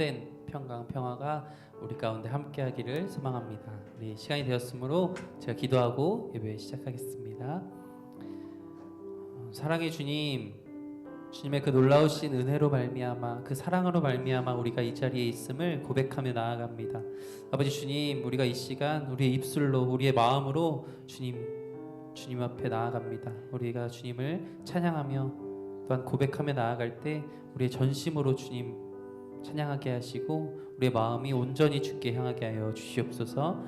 참된 평강 평화가 우리 가운데 함께하기를 소망합니다. 우리 시간이 되었으므로 제가 기도하고 예배 시작하겠습니다. 사랑의 주님, 주님의 그 놀라우신 은혜로 말미암아 그 사랑으로 말미암아 우리가 이 자리에 있음을 고백하며 나아갑니다. 아버지 주님, 우리가 이 시간 우리의 입술로 우리의 마음으로 주님 앞에 나아갑니다. 우리가 주님을 찬양하며 또한 고백하며 나아갈 때 우리의 전심으로 주님 찬양하게 하시고 우리의 마음이 온전히 주께 향하게 하여 주시옵소서.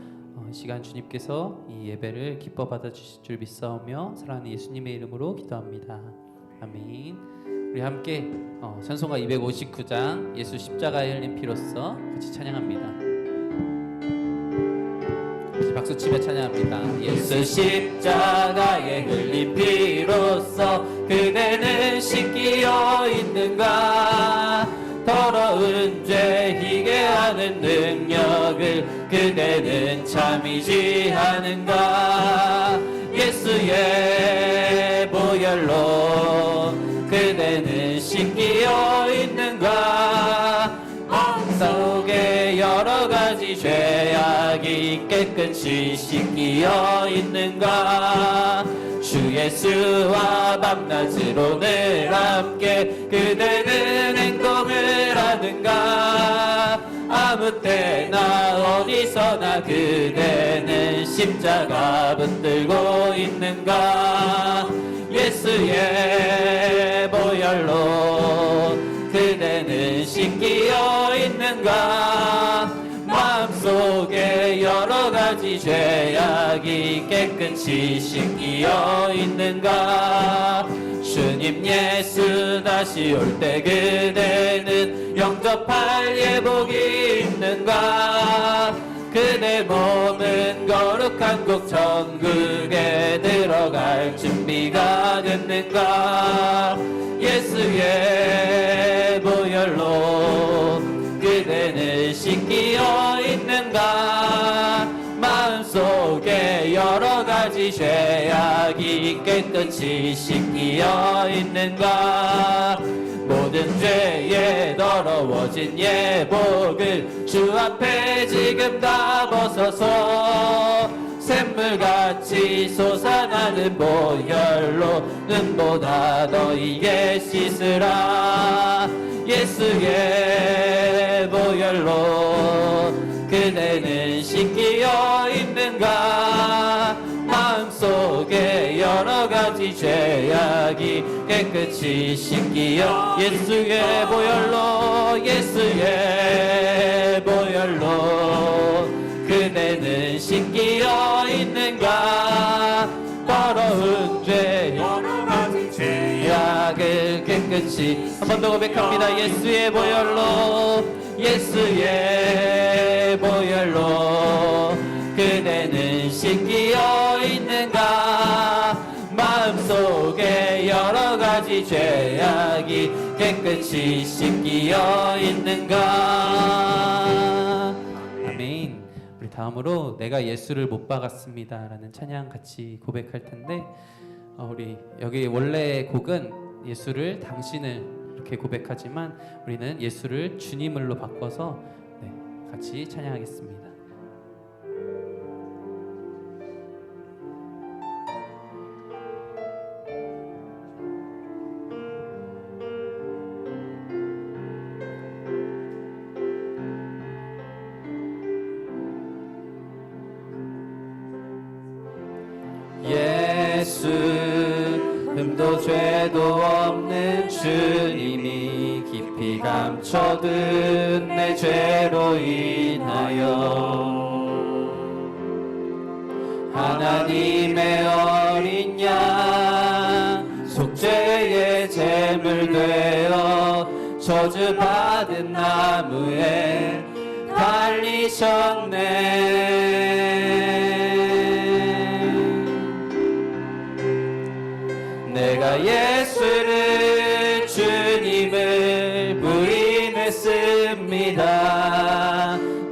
이 시간 주님께서 이 예배를 기뻐 받아 주실 줄 믿사오며 사랑하는 예수님의 이름으로 기도합니다. 아멘. 우리 함께 찬송가 259장 예수 십자가에 흘린 피로써 같이 찬양합니다. 박수 치며 찬양합니다. 예수 십자가에 흘린 피로써 그대는 씻기어 있는가? 더러운 죄 희게 하는 능력을 그대는 참이지 않은가? 예수의 보혈로 그대는 씻기어 있는가? 마음 속에 여러 가지 죄악이 깨끗이 씻기어 있는가? 주 예수와 밤낮으로 늘 함께 그대는 행동을 하는가? 아무 때나 어디서나 그대는 십자가 붙들고 있는가? 예수의 보혈로 그대는 씻기어 있는가? 마음속에 여러 가지 죄악이 깨끗이 씻기어 있는가? 주님 예수 다시 올 때 그대는 영접할 예복이 있는가? 그대 몸은 거룩한 곡 천국에 들어갈 준비가 됐는가? 예수의 보혈로 그대는 씻기어 있는가? 마음속에 여러 가지 죄악이 깨끗이 씻기어 있는가? 모든 죄에 더러워진 예복을 주 앞에 지금 다 벗어서 샘물같이 솟아나는 보혈로 눈보다 너희에 씻으라. 예수의 보혈로 그대는 씻기어 있는가? 마음속에 여러 가지 죄악이 깨끗이 씻기어 예수의 보혈로 예수의 보혈로 그대는 씻기어 있는가? 더러운 죄 여러 가지 죄악을 깨끗이 한 번 더 고백합니다. 예수의 보혈로 예수의 보혈로 그대는 씻기어 있는가? 마음속에 여러 가지 죄악이 깨끗이 씻기어 있는가? 아멘. 우리 다음으로 내가 예수를 못 박았습니다 라는 찬양 같이 고백할 텐데 우리 여기 원래 곡은 예수를 당신을 이렇게 고백하지만 우리는 예수를 주님을로 바꿔서 같이 찬양하겠습니다. 예수 흠도 죄도 없는 주님이 깊이 감춰둔 내 죄로 인하여 하나님의 어린 양 속죄의 제물 되어 저주받은 나무에 달리셨네. 내가 예수를 주님을 부인했습니다.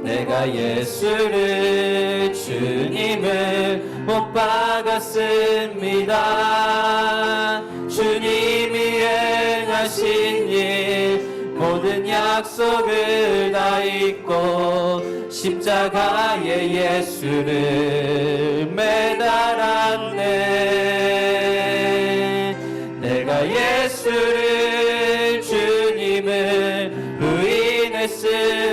내가 예수를 주님을 못 박았습니다. 주님이 행하신 일 모든 약속을 다 있고 십자가에 예수를 매달았네. 내가 예수를 주님을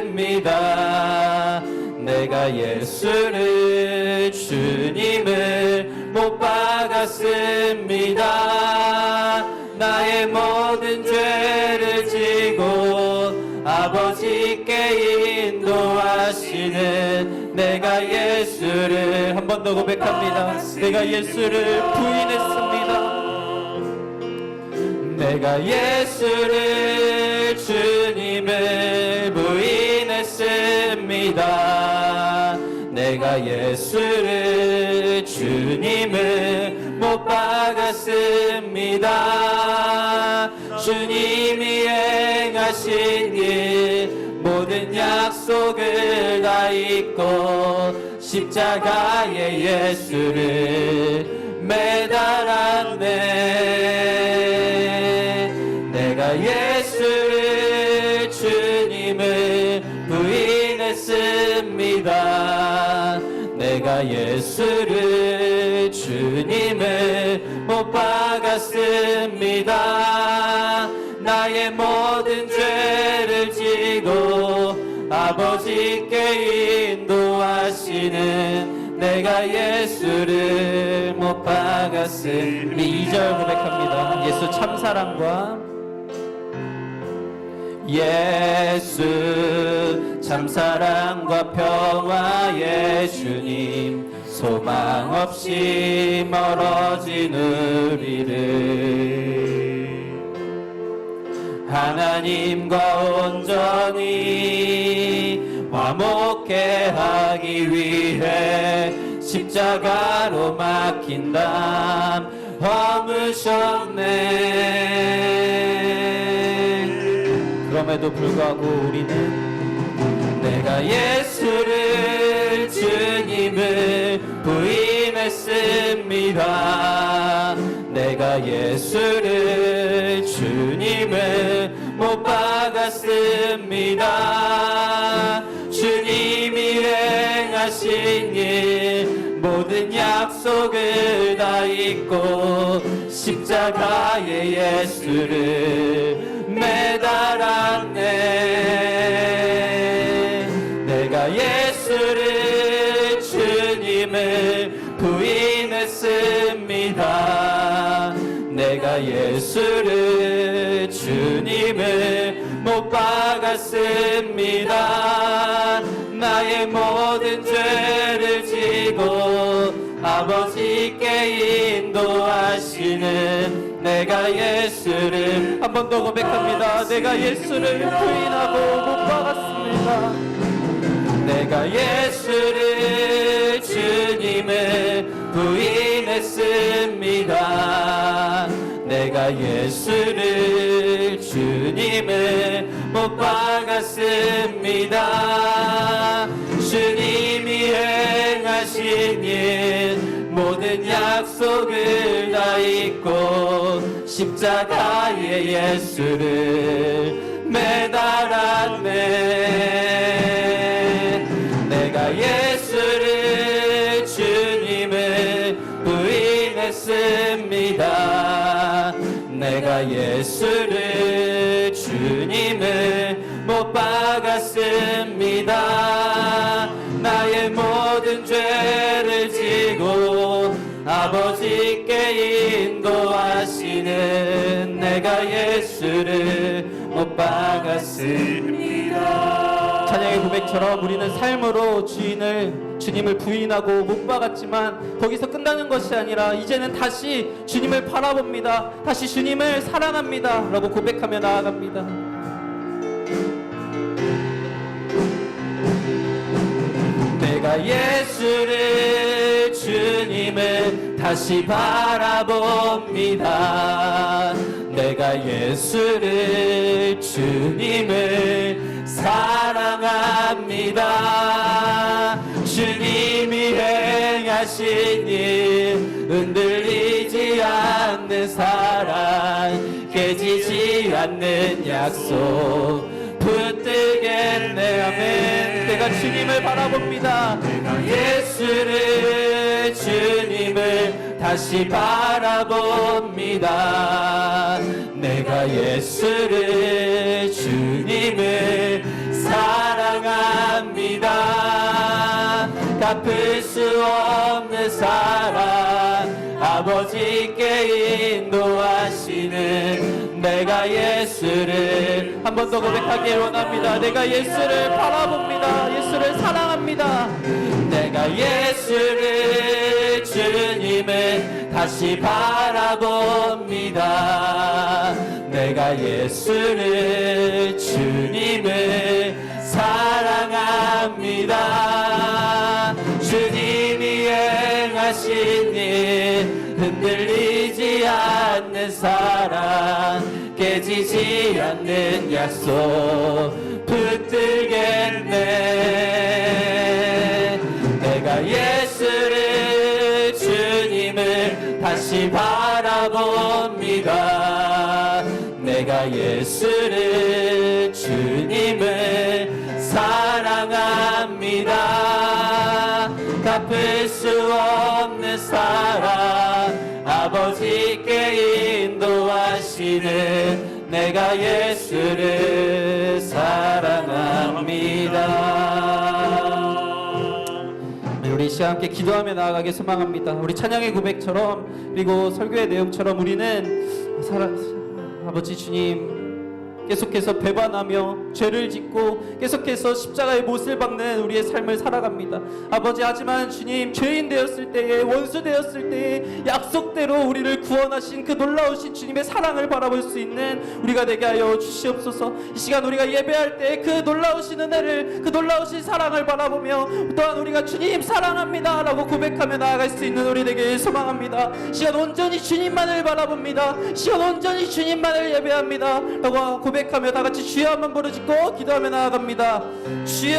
부인했습니다. 내가 예수를 주님을 못 박았습니다. 나의 모든 죄를 지고 아버지께 인도하시는 내가 예수를 한 번 더 고백합니다. 내가 예수를 부인했습니다. 내가 예수를 주님을 부인했습니다. 내가 예수를 주님을 못 박았습니다. 주님이 행하신 일 모든 약속을 다 잊고 십자가에 예수를 매달았네. 내가 예수를 주님을 부인했습니다. 내가 예수를 주님을 못 박았습니다. 나의 모든 죄를 지고 아버지께 인도하시는 내가 예수를 못 박았으니. 2절 고백합니다. 예수 참사랑과 예수 참사랑과 평화의 주님 소망 없이 멀어진 우리를 하나님과 온전히 화목케 하기 위해 십자가로 막힌 담 허무셨네. 그럼에도 불구하고 우리는 내가 예수를 주님을 부인했습니다. 내가 예수를 주님을 못 박았습니다. 주님이 행하신 일 모든 약속을 다 잊고 십자가에 예수를 매달았네. 내가 예수를 주님을 부인했습니다. 내가 예수를 주님을 못 박았습니다. 나의 모든 죄를 지고 아버지께 인도하시는 내가 예수를 한 번 더 고백합니다. 내가 예수를 부인하고 못 박았습니다. 내가 예수를 주님을 부인했습니다. 내가 예수를 주님을 못 박았습니다. 주님이 행하신 일 모든 약속을 다 잊고 십자가에 예수를 매달았네. 내가 예수를 주님을 부인했습니다. 내가 예수를 주님을 못 박았습니다. 나의 모든 죄를 지고 아버지께 인도하시는 내가 예수를 못 박았습니다. 찬양의 고백처럼 우리는 삶으로 주님을 부인하고 못 박았지만 거기서 끝나는 것이 아니라 이제는 다시 주님을 바라봅니다. 다시 주님을 사랑합니다 라고 고백하며 나아갑니다. 내가 예수를 주님을 다시 바라봅니다. 내가 예수를 주님을 사랑합니다. 주님이 행하신 일 흔들리지 않는 사랑 깨지지 않는 약속 붙들겠네. 아멘. 주님을 바라봅니다. 내가 예수를 주님을 다시 바라봅니다. 내가 예수를 주님을 사랑합니다. 갚을 수 없는 사랑 아버지께 인도하시는 내가 예수를 한 번 더 고백하길 원합니다. 내가 예수를 바라봅니다. 예수를 사랑합니다. 내가 예수를 주님을 다시 바라봅니다. 내가 예수를 주님을 사랑합니다. 주님이 행하신 일 흔들리지 않는 사랑 깨지지 않는 약속 붙들겠네. 내가 예수를 주님을 다시 바라봅니다. 내가 예수를 주님을 사랑합니다. 갚을 수 없는 사랑 아버지께 인도하시는 내가 예수를 사랑합니다. 우리 이 시간 함께 기도하며 나아가길 소망합니다. 우리 찬양의 고백처럼 그리고 설교의 내용처럼 우리는 아버지 주님 계속해서 배반하며 죄를 짓고 계속해서 십자가의 못을 박는 우리의 삶을 살아갑니다. 아버지, 하지만 주님 죄인 되었을 때에 원수 되었을 때에 약속대로 우리를 구원하신 그 놀라우신 주님의 사랑을 바라볼 수 있는 우리가 되게 하여 주시옵소서. 이 시간 우리가 예배할 때 그 놀라우신 은혜를 그 놀라우신 사랑을 바라보며 또한 우리가 주님 사랑합니다 라고 고백하며 나아갈 수 있는 우리 되게 소망합니다. 이 시간 온전히 주님만을 바라봅니다. 이 시간 온전히 주님만을 예배합니다 라고 고백하며 다 같이 주여 한번 부르짖고 기도하며 나아갑니다. 주여,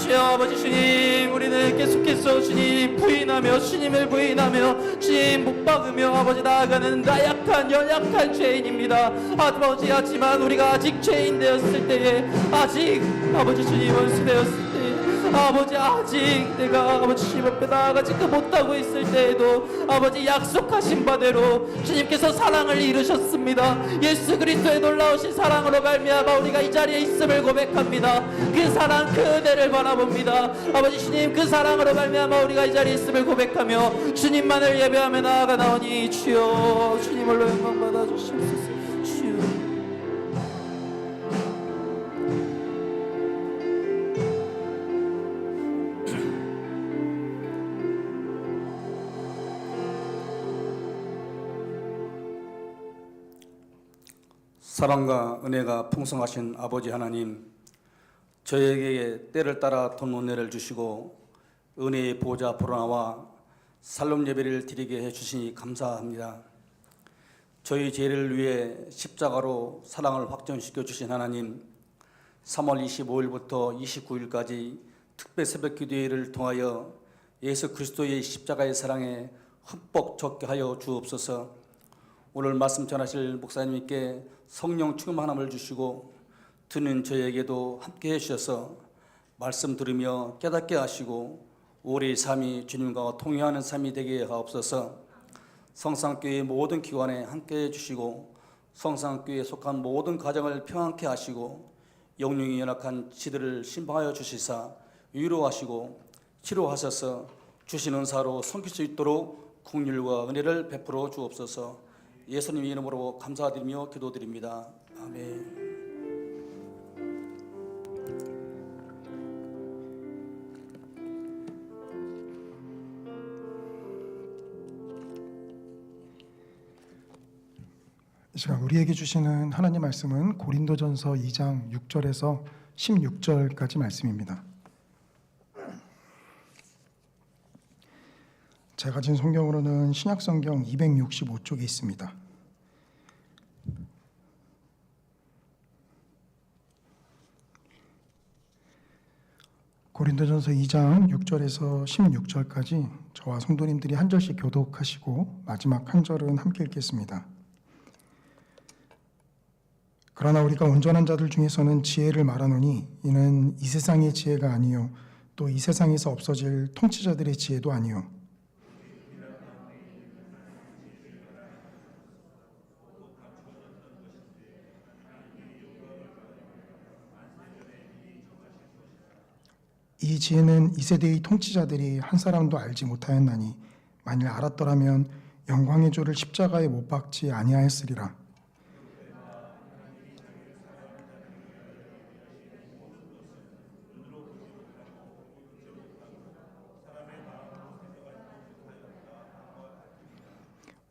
주여. 아버지 주님, 우리는 계속해서 주님 부인하며 주님을 부인하며 주님 못 박으며 아버지 나아가는 나약한 연약한 죄인입니다. 아버지, 하지만 우리가 아직 죄인 되었을 때에 아직 아버지 주님 원수 되었을 때 아버지 아직 내가 아버지 주님 앞에 나아가지 못하고 있을 때에도 아버지 약속하신 바대로 주님께서 사랑을 이루셨습니다. 예수 그리스도의 놀라우신 사랑으로 말미암아 우리가 이 자리에 있음을 고백합니다. 그 사랑 그 은혜를 바라봅니다. 아버지 주님, 그 사랑으로 말미암아 우리가 이 자리에 있음을 고백하며 주님만을 예배하며 나아가나오니 주여 주님 홀로 영광 받아 주시옵소서. 주여. 사랑과 은혜가 풍성하신 아버지 하나님, 저에게 때를 따라 돈 은혜를 주시고 은혜의 보좌 앞으로 나와 살롬 예배를 드리게 해주시니 감사합니다. 저희 죄를 위해 십자가로 사랑을 확정시켜 주신 하나님, 3월 25일부터 29일까지 특별 새벽 기도회를 통하여 예수 그리스도의 십자가의 사랑에 흠뻑 젖게 하여 주옵소서. 오늘 말씀 전하실 목사님께 성령 충만함을 주시고 듣는 저에게도 함께 해주셔서 말씀 들으며 깨닫게 하시고 우리의 삶이 주님과 통행하는 삶이 되게 하옵소서. 성상교회 모든 기관에 함께 해주시고 성상교회에 속한 모든 가정을 평안케 하시고 영령이 연약한 지들을 신방하여 주시사 위로하시고 치료하셔서 주신 은사로 섬길 수 있도록 긍휼과 은혜를 베풀어 주옵소서. 예수님 이름으로 감사드리며 기도드립니다. 아멘. 이 시간 우리에게 주시는 하나님 말씀은 고린도전서 2장 6절에서 16절까지 말씀입니다. 제가 가진 성경으로는 신약성경 265쪽에 있습니다. 고린도전서 2장 6절에서 16절까지 저와 성도님들이 한 절씩 교독하시고 마지막 한 절은 함께 읽겠습니다. 그러나 우리가 온전한 자들 중에서는 지혜를 말하노니 이는 이 세상의 지혜가 아니요 또 이 세상에서 없어질 통치자들의 지혜도 아니요 이 지혜는 이 세대의 통치자들이 한 사람도 알지 못하였나니 만일 알았더라면 영광의 주를 십자가에 못 박지 아니하였으리라.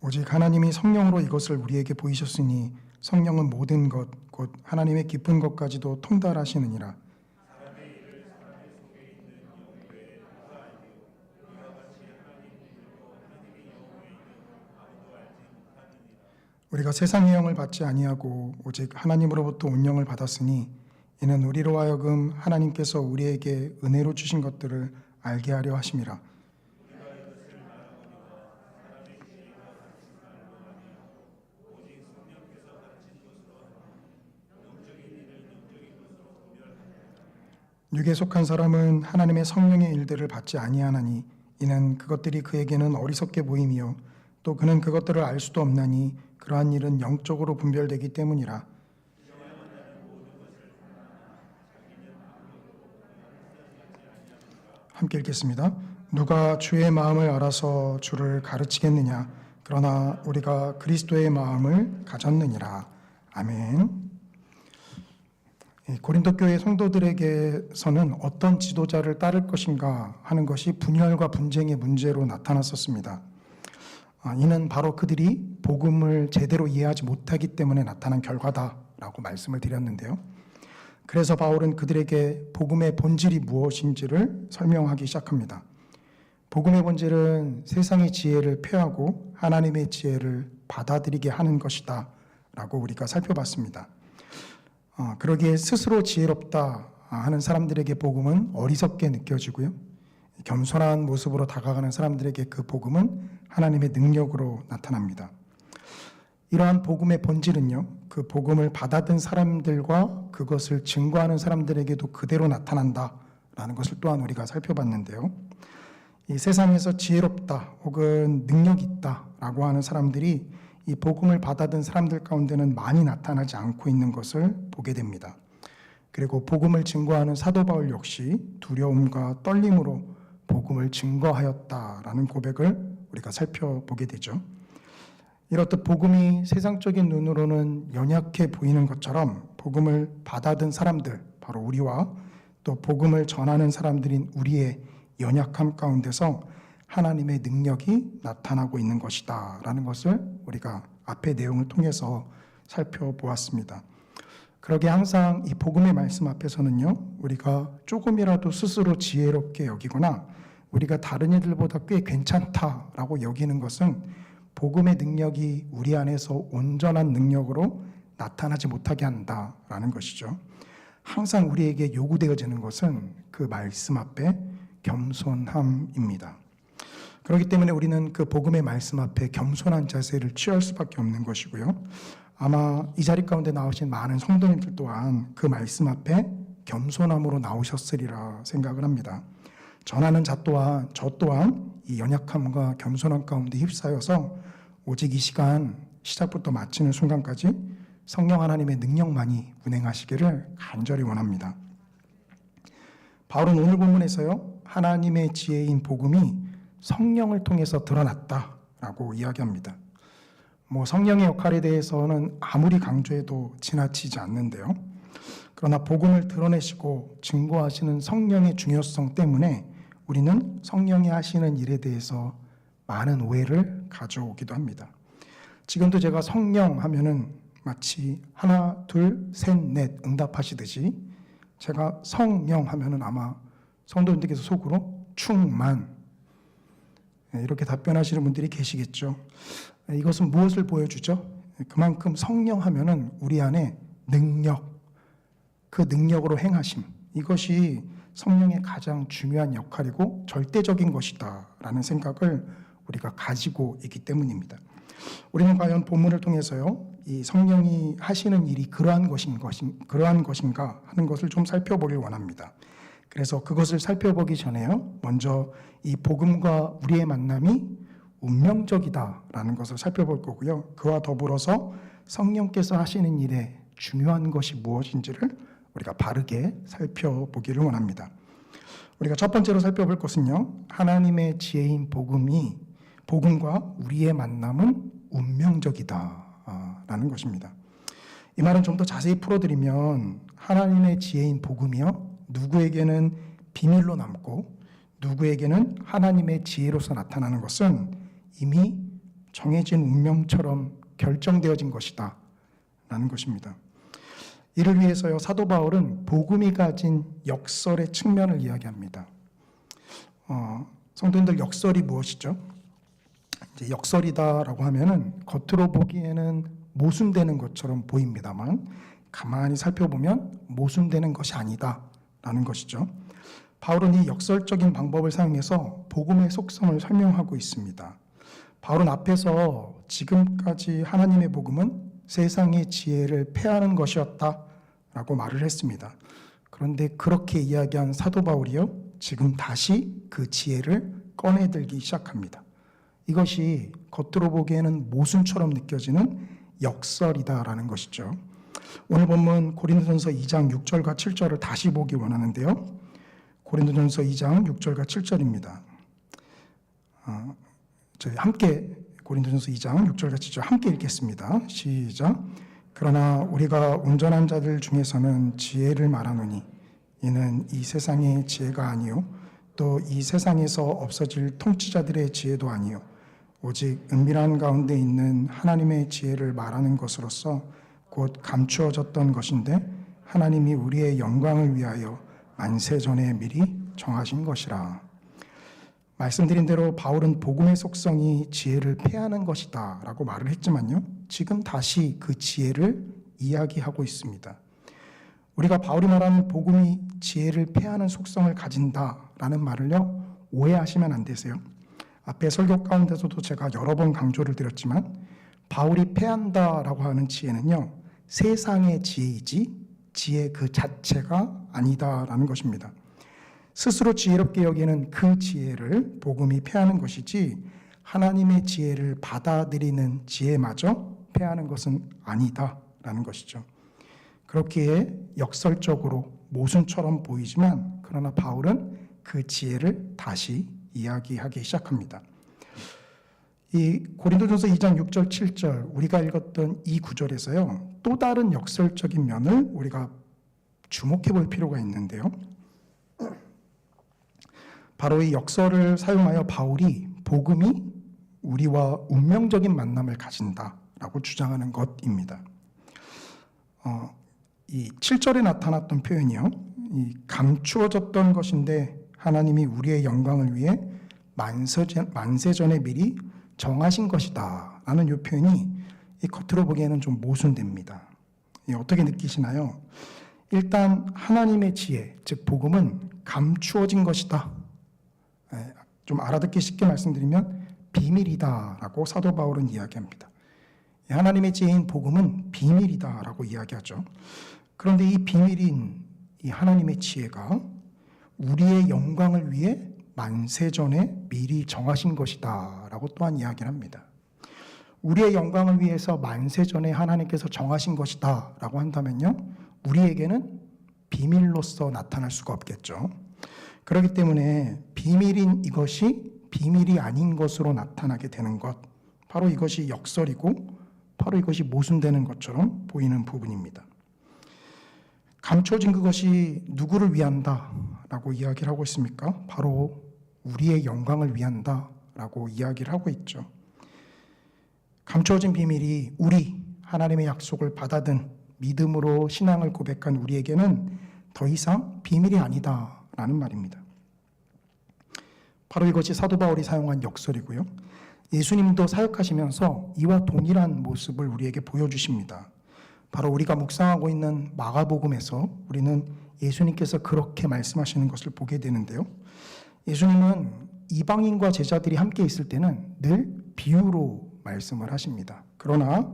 오직 하나님이 성령으로 이것을 우리에게 보이셨으니 성령은 모든 것 곧 하나님의 깊은 것까지도 통달하시느니라. 우리가 세상의 영을 받지 아니하고 오직 하나님으로부터 온 영을 받았으니 이는 우리로 하여금 하나님께서 우리에게 은혜로 주신 것들을 알게 하려 하심이라. 육에 속한 사람은 하나님의 성령의 일들을 받지 아니하나니 이는 그것들이 그에게는 어리석게 보임이요 또 그는 그것들을 알 수도 없나니 그러한 일은 영적으로 분별되기 때문이라. 함께 읽겠습니다. 누가 주의 마음을 알아서 주를 가르치겠느냐? 그러나 우리가 그리스도의 마음을 가졌느니라. 아멘. 고린도 교회 성도들에게서는 어떤 지도자를 따를 것인가 하는 것이 분열과 분쟁의 문제로 나타났었습니다. 이는 바로 그들이 복음을 제대로 이해하지 못하기 때문에 나타난 결과다라고 말씀을 드렸는데요. 그래서 바울은 그들에게 복음의 본질이 무엇인지를 설명하기 시작합니다. 복음의 본질은 세상의 지혜를 폐하고 하나님의 지혜를 받아들이게 하는 것이다 라고 우리가 살펴봤습니다. 그러기에 스스로 지혜롭다 하는 사람들에게 복음은 어리석게 느껴지고요. 겸손한 모습으로 다가가는 사람들에게 그 복음은 하나님의 능력으로 나타납니다. 이러한 복음의 본질은요, 그 복음을 받아든 사람들과 그것을 증거하는 사람들에게도 그대로 나타난다라는 것을 또한 우리가 살펴봤는데요. 이 세상에서 지혜롭다 혹은 능력 있다라고 하는 사람들이 이 복음을 받아든 사람들 가운데는 많이 나타나지 않고 있는 것을 보게 됩니다. 그리고 복음을 증거하는 사도 바울 역시 두려움과 떨림으로 복음을 증거하였다라는 고백을 우리가 살펴보게 되죠. 이렇듯 복음이 세상적인 눈으로는 연약해 보이는 것처럼 복음을 받아든 사람들, 바로 우리와 또 복음을 전하는 사람들인 우리의 연약함 가운데서 하나님의 능력이 나타나고 있는 것이다 라는 것을 우리가 앞의 내용을 통해서 살펴보았습니다. 그러게 항상 이 복음의 말씀 앞에서는요, 우리가 조금이라도 스스로 지혜롭게 여기거나 우리가 다른 이들보다 꽤 괜찮다라고 여기는 것은 복음의 능력이 우리 안에서 온전한 능력으로 나타나지 못하게 한다라는 것이죠. 항상 우리에게 요구되어지는 것은 그 말씀 앞에 겸손함입니다. 그렇기 때문에 우리는 그 복음의 말씀 앞에 겸손한 자세를 취할 수밖에 없는 것이고요. 아마 이 자리 가운데 나오신 많은 성도님들 또한 그 말씀 앞에 겸손함으로 나오셨으리라 생각을 합니다. 전하는 저 또한 이 연약함과 겸손함 가운데 휩싸여서 오직 이 시간 시작부터 마치는 순간까지 성령 하나님의 능력만이 운행하시기를 간절히 원합니다. 바울은 오늘 본문에서요, 하나님의 지혜인 복음이 성령을 통해서 드러났다라고 이야기합니다. 성령의 역할에 대해서는 아무리 강조해도 지나치지 않는데요. 그러나 복음을 드러내시고 증거하시는 성령의 중요성 때문에 우리는 성령이 하시는 일에 대해서 많은 오해를 가져오기도 합니다. 지금도 제가 성령 하면은 마치 하나, 둘, 셋, 넷 응답하시듯이 제가 성령 하면은 아마 성도님들께서 속으로 충만 이렇게 답변하시는 분들이 계시겠죠. 이것은 무엇을 보여주죠? 그만큼 성령 하면은 우리 안에 능력, 그 능력으로 행하심, 이것이 성령의 가장 중요한 역할이고 절대적인 것이다 라는 생각을 우리가 가지고 있기 때문입니다. 우리는 과연 본문을 통해서요, 이 성령이 하시는 일이 그러한 것인가 하는 것을 좀 살펴보길 원합니다. 그래서 그것을 살펴보기 전에요, 먼저 이 복음과 우리의 만남이 운명적이다라는 것을 살펴볼 거고요. 그와 더불어서 성령께서 하시는 일에 중요한 것이 무엇인지를 우리가 바르게 살펴보기를 원합니다. 우리가 첫 번째로 살펴볼 것은요, 하나님의 지혜인 복음과 우리의 만남은 운명적이다라는 것입니다. 이 말은 좀 더 자세히 풀어드리면 하나님의 지혜인 복음이요, 누구에게는 비밀로 남고 누구에게는 하나님의 지혜로서 나타나는 것은 이미 정해진 운명처럼 결정되어진 것이다 라는 것입니다. 이를 위해서요, 사도 바울은 복음이 가진 역설의 측면을 이야기합니다. 성도님들, 역설이 무엇이죠? 이제 역설이다라고 하면은 겉으로 보기에는 모순되는 것처럼 보입니다만 가만히 살펴보면 모순되는 것이 아니다라는 것이죠. 바울은 이 역설적인 방법을 사용해서 복음의 속성을 설명하고 있습니다. 바울은 앞에서 지금까지 하나님의 복음은 세상의 지혜를 패하는 것이었다라고 말을 했습니다. 그런데 그렇게 이야기한 사도 바울이요, 지금 다시 그 지혜를 꺼내들기 시작합니다. 이것이 겉으로 보기에는 모순처럼 느껴지는 역설이다라는 것이죠. 오늘 본문 고린도전서 2장 6절과 7절을 다시 보기 원하는데요. 고린도전서 2장 6절과 7절입니다. 저희 함께 고린도전서 2장 6절과 7절 함께 읽겠습니다. 시작. 그러나 우리가 온전한 자들 중에서는 지혜를 말하노니 이는 이 세상의 지혜가 아니요 또 이 세상에서 없어질 통치자들의 지혜도 아니요 오직 은밀한 가운데 있는 하나님의 지혜를 말하는 것으로서 곧 감추어졌던 것인데 하나님이 우리의 영광을 위하여 만세전에 미리 정하신 것이라. 말씀드린 대로 바울은 복음의 속성이 지혜를 패하는 것이다 라고 말을 했지만요, 지금 다시 그 지혜를 이야기하고 있습니다. 우리가 바울이 말하는 복음이 지혜를 패하는 속성을 가진다라는 말을요, 오해하시면 안 되세요. 앞에 설교 가운데서도 제가 여러 번 강조를 드렸지만 바울이 패한다라고 하는 지혜는요, 세상의 지혜이지 지혜 그 자체가 아니다라는 것입니다. 스스로 지혜롭게 여기는 그 지혜를 복음이 패하는 것이지 하나님의 지혜를 받아들이는 지혜마저 패하는 것은 아니다라는 것이죠. 그렇기에 역설적으로 모순처럼 보이지만 그러나 바울은 그 지혜를 다시 이야기하기 시작합니다. 이 고린도전서 2장 6절 7절 우리가 읽었던 이 구절에서요, 또 다른 역설적인 면을 우리가 주목해 볼 필요가 있는데요. 바로 이 역설을 사용하여 바울이 복음이 우리와 운명적인 만남을 가진다라고 주장하는 것입니다. 이 7절에 나타났던 표현이요, 이 감추어졌던 것인데 하나님이 우리의 영광을 위해 만세전에 미리 정하신 것이다 라는 이 표현이 이 겉으로 보기에는 좀 모순됩니다. 어떻게 느끼시나요? 일단 하나님의 지혜, 즉 복음은 감추어진 것이다. 좀 알아듣기 쉽게 말씀드리면 비밀이다라고 사도 바울은 이야기합니다. 하나님의 지혜인 복음은 비밀이다라고 이야기하죠. 그런데 이 비밀인 이 하나님의 지혜가 우리의 영광을 위해 만세전에 미리 정하신 것이다라고 또한 이야기를 합니다. 우리의 영광을 위해서 만세전에 하나님께서 정하신 것이다라고 한다면요, 우리에게는 비밀로서 나타날 수가 없겠죠. 그렇기 때문에 비밀인 이것이 비밀이 아닌 것으로 나타나게 되는 것, 바로 이것이 역설이고 바로 이것이 모순되는 것처럼 보이는 부분입니다. 감춰진 그것이 누구를 위한다라고 이야기를 하고 있습니까? 바로 우리의 영광을 위한다라고 이야기를 하고 있죠. 감춰진 비밀이 우리 하나님의 약속을 받아든 믿음으로 신앙을 고백한 우리에게는 더 이상 비밀이 아니다라는 말입니다. 바로 이것이 사도 바울이 사용한 역설이고요. 예수님도 사역하시면서 이와 동일한 모습을 우리에게 보여주십니다. 바로 우리가 묵상하고 있는 마가복음에서 우리는 예수님께서 그렇게 말씀하시는 것을 보게 되는데요. 예수님은 이방인과 제자들이 함께 있을 때는 늘 비유로 말씀을 하십니다. 그러나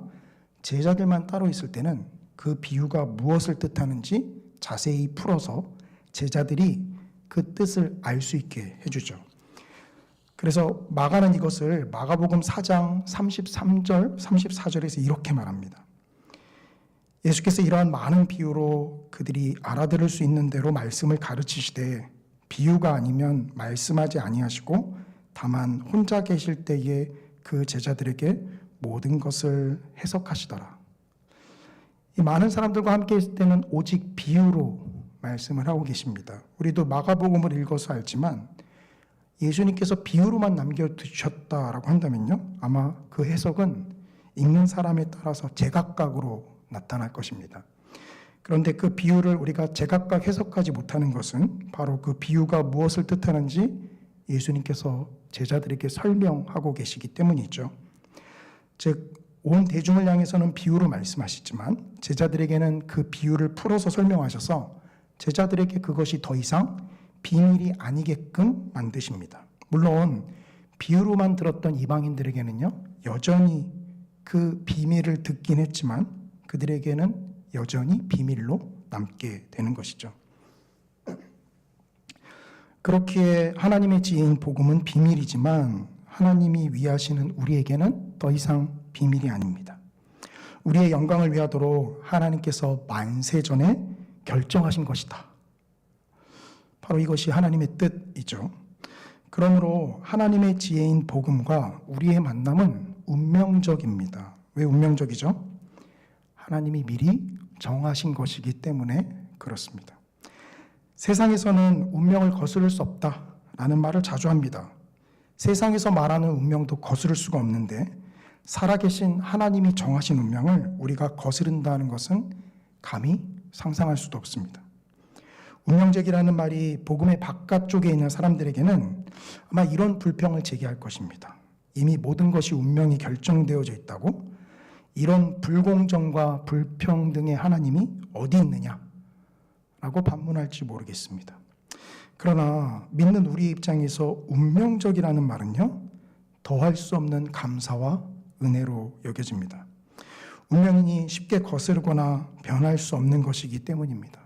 제자들만 따로 있을 때는 그 비유가 무엇을 뜻하는지 자세히 풀어서 제자들이 그 뜻을 알 수 있게 해주죠. 그래서 마가는 이것을 마가복음 4장 33절, 34절에서 이렇게 말합니다. 예수께서 이러한 많은 비유로 그들이 알아들을 수 있는 대로 말씀을 가르치시되 비유가 아니면 말씀하지 아니하시고 다만 혼자 계실 때에 그 제자들에게 모든 것을 해석하시더라. 이 많은 사람들과 함께 있을 때는 오직 비유로 말씀을 하고 계십니다. 우리도 마가복음을 읽어서 알지만 예수님께서 비유로만 남겨두셨다라고 한다면요, 아마 그 해석은 읽는 사람에 따라서 제각각으로 나타날 것입니다. 그런데 그 비유를 우리가 제각각 해석하지 못하는 것은 바로 그 비유가 무엇을 뜻하는지 예수님께서 제자들에게 설명하고 계시기 때문이죠. 즉, 온 대중을 향해서는 비유로 말씀하시지만 제자들에게는 그 비유를 풀어서 설명하셔서 제자들에게 그것이 더 이상 비밀이 아니게끔 만드십니다. 물론 비유로만 들었던 이방인들에게는요, 여전히 그 비밀을 듣긴 했지만 그들에게는 여전히 비밀로 남게 되는 것이죠. 그렇기에 하나님의 지혜인 복음은 비밀이지만 하나님이 위하시는 우리에게는 더 이상 비밀이 아닙니다. 우리의 영광을 위하도록 하나님께서 만세 전에 결정하신 것이다. 바로 이것이 하나님의 뜻이죠. 그러므로 하나님의 지혜인 복음과 우리의 만남은 운명적입니다. 왜 운명적이죠? 하나님이 미리 정하신 것이기 때문에 그렇습니다. 세상에서는 운명을 거스를 수 없다라는 말을 자주 합니다. 세상에서 말하는 운명도 거스를 수가 없는데 살아계신 하나님이 정하신 운명을 우리가 거스른다는 것은 감히 상상할 수도 없습니다. 운명적이라는 말이 복음의 바깥쪽에 있는 사람들에게는 아마 이런 불평을 제기할 것입니다. 이미 모든 것이 운명이 결정되어져 있다고? 이런 불공정과 불평등의 하나님이 어디 있느냐? 라고 반문할지 모르겠습니다. 그러나 믿는 우리 입장에서 운명적이라는 말은요, 더할 수 없는 감사와 은혜로 여겨집니다. 운명이니 쉽게 거스르거나 변할 수 없는 것이기 때문입니다.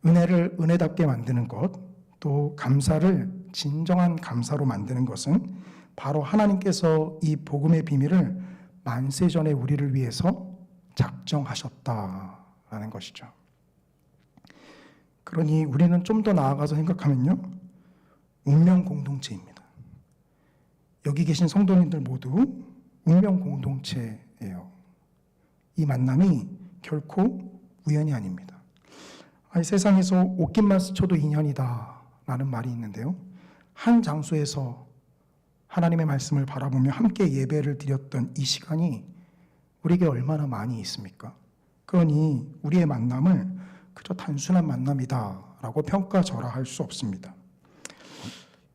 은혜를 은혜답게 만드는 것, 또 감사를 진정한 감사로 만드는 것은 바로 하나님께서 이 복음의 비밀을 만세전에 우리를 위해서 작정하셨다라는 것이죠. 그러니 우리는 좀 더 나아가서 생각하면요, 운명 공동체입니다. 여기 계신 성도님들 모두 운명 공동체예요. 이 만남이 결코 우연이 아닙니다. 아니, 세상에서 옷깃만 스쳐도 인연이다 라는 말이 있는데요, 한 장소에서 하나님의 말씀을 바라보며 함께 예배를 드렸던 이 시간이 우리에게 얼마나 많이 있습니까? 그러니 우리의 만남을 그저 단순한 만남이다 라고 평가절하할 수 없습니다.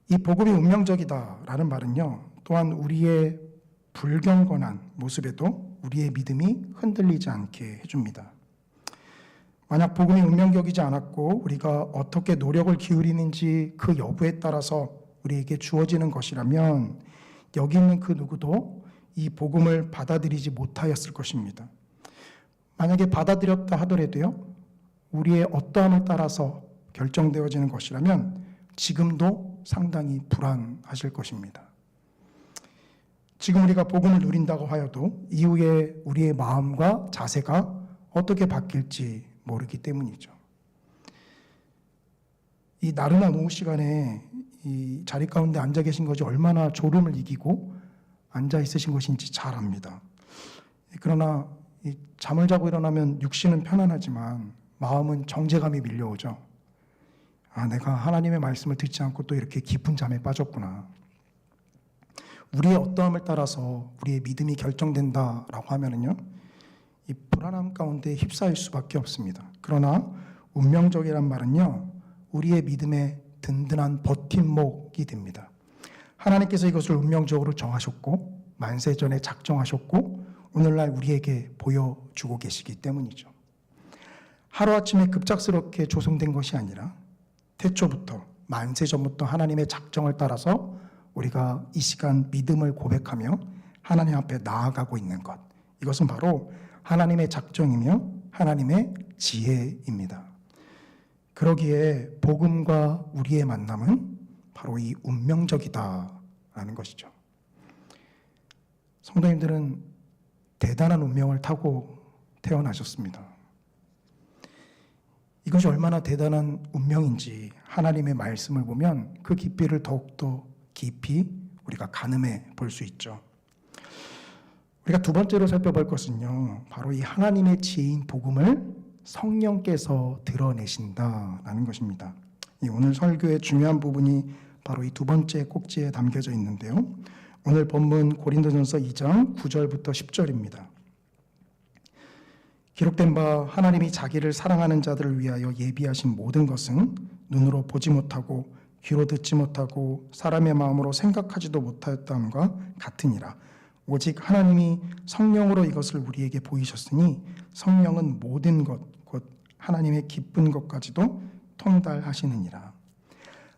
이 복음이 운명적이다라는 말은요, 또한 우리의 불경건한 모습에도 우리의 믿음이 흔들리지 않게 해줍니다. 만약 복음이 운명적이지 않았고 우리가 어떻게 노력을 기울이는지 그 여부에 따라서 우리에게 주어지는 것이라면 여기 있는 그 누구도 이 복음을 받아들이지 못하였을 것입니다. 만약에 받아들였다 하더라도요, 우리의 어떠함을 따라서 결정되어지는 것이라면 지금도 상당히 불안하실 것입니다. 지금 우리가 복음을 누린다고 하여도 이후에 우리의 마음과 자세가 어떻게 바뀔지 모르기 때문이죠. 이 나른한 오후 시간에 이 자리 가운데 앉아 계신 것이 얼마나 졸음을 이기고 앉아 있으신 것인지 잘 압니다. 그러나 이 잠을 자고 일어나면 육신은 편안하지만 마음은 정죄감이 밀려오죠. 아, 내가 하나님의 말씀을 듣지 않고 또 이렇게 깊은 잠에 빠졌구나. 우리의 어떠함을 따라서 우리의 믿음이 결정된다라고 하면은요, 이 불안함 가운데 휩싸일 수밖에 없습니다. 그러나 운명적이란 말은요, 우리의 믿음의 든든한 버팀목이 됩니다. 하나님께서 이것을 운명적으로 정하셨고 만세전에 작정하셨고 오늘날 우리에게 보여주고 계시기 때문이죠. 하루아침에 급작스럽게 조성된 것이 아니라 태초부터 만세전부터 하나님의 작정을 따라서 우리가 이 시간 믿음을 고백하며 하나님 앞에 나아가고 있는 것, 이것은 바로 하나님의 작정이며 하나님의 지혜입니다. 그러기에 복음과 우리의 만남은 바로 이 운명적이다라는 것이죠. 성도님들은 대단한 운명을 타고 태어나셨습니다. 이것이 얼마나 대단한 운명인지 하나님의 말씀을 보면 그 깊이를 더욱더 깊이 우리가 가늠해 볼 수 있죠. 우리가 두 번째로 살펴볼 것은요, 바로 이 하나님의 지혜인 복음을 성령께서 드러내신다라는 것입니다. 이 오늘 설교의 중요한 부분이 바로 이 두 번째 꼭지에 담겨져 있는데요. 오늘 본문 고린도전서 2장 9절부터 10절입니다. 기록된 바 하나님이 자기를 사랑하는 자들을 위하여 예비하신 모든 것은 눈으로 보지 못하고 귀로 듣지 못하고 사람의 마음으로 생각하지도 못하였다함과 같으니라. 오직 하나님이 성령으로 이것을 우리에게 보이셨으니 성령은 모든 것, 곧 하나님의 기쁜 것까지도 통달하시느니라.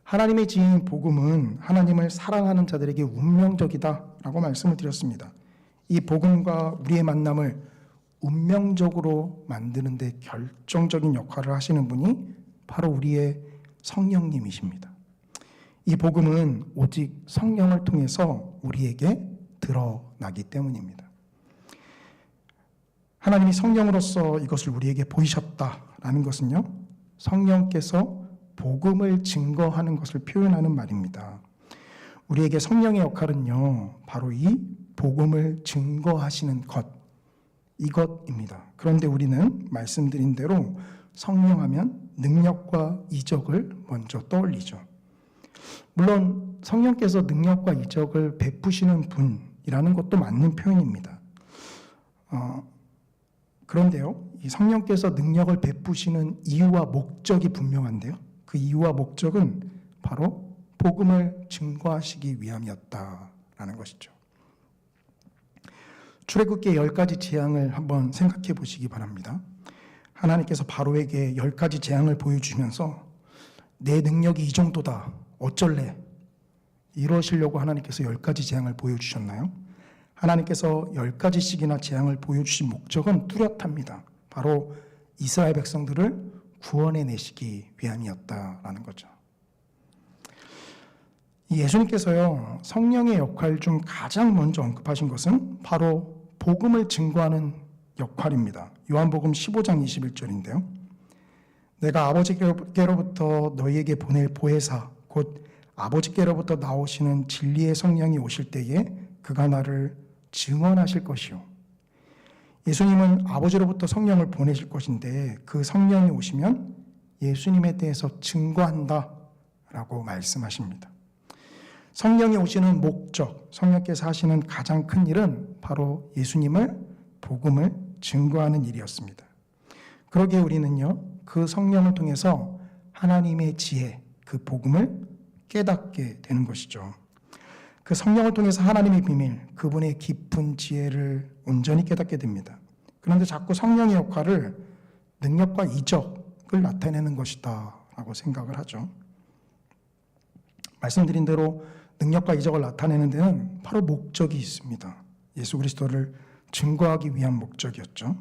하나님의 지혜인 복음은 하나님을 사랑하는 자들에게 운명적이다라고 말씀을 드렸습니다. 이 복음과 우리의 만남을 운명적으로 만드는 데 결정적인 역할을 하시는 분이 바로 우리의 성령님이십니다. 이 복음은 오직 성령을 통해서 우리에게 드러나기 때문입니다. 하나님이 성령으로서 이것을 우리에게 보이셨다라는 것은요, 성령께서 복음을 증거하는 것을 표현하는 말입니다. 우리에게 성령의 역할은요, 바로 이 복음을 증거하시는 것, 이것입니다. 그런데 우리는 말씀드린 대로 성령하면 능력과 이적을 먼저 떠올리죠. 물론 성령께서 능력과 이적을 베푸시는 분이라는 것도 맞는 표현입니다. 그런데요, 이 성령께서 능력을 베푸시는 이유와 목적이 분명한데요. 그 이유와 목적은 바로 복음을 증거하시기 위함이었다라는 것이죠. 출애굽기의 10가지 재앙을 한번 생각해 보시기 바랍니다. 하나님께서 바로에게 10가지 재앙을 보여주면서 내 능력이 이 정도다, 어쩔래? 이러시려고 하나님께서 10가지 재앙을 보여주셨나요? 하나님께서 10가지씩이나 재앙을 보여주신 목적은 뚜렷합니다. 바로 이스라엘 백성들을 구원해 내시기 위함이었다라는 거죠. 예수님께서요, 성령의 역할 중 가장 먼저 언급하신 것은 바로 복음을 증거하는 역할입니다. 요한복음 15장 21절인데요. 내가 아버지께로부터 너희에게 보낼 보혜사 곧 아버지께로부터 나오시는 진리의 성령이 오실 때에 그가 나를 증언하실 것이요. 예수님은 아버지로부터 성령을 보내실 것인데 그 성령이 오시면 예수님에 대해서 증거한다라고 말씀하십니다. 성령이 오시는 목적, 성령께서 하시는 가장 큰 일은 바로 예수님을, 복음을 증거하는 일이었습니다. 그러기에 우리는요, 그 성령을 통해서 하나님의 지혜, 그 복음을 깨닫게 되는 것이죠. 그 성령을 통해서 하나님의 비밀, 그분의 깊은 지혜를 온전히 깨닫게 됩니다. 그런데 자꾸 성령의 역할을 능력과 이적을 나타내는 것이다 라고 생각을 하죠. 말씀드린 대로 능력과 이적을 나타내는 데는 바로 목적이 있습니다. 예수 그리스도를 증거하기 위한 목적이었죠.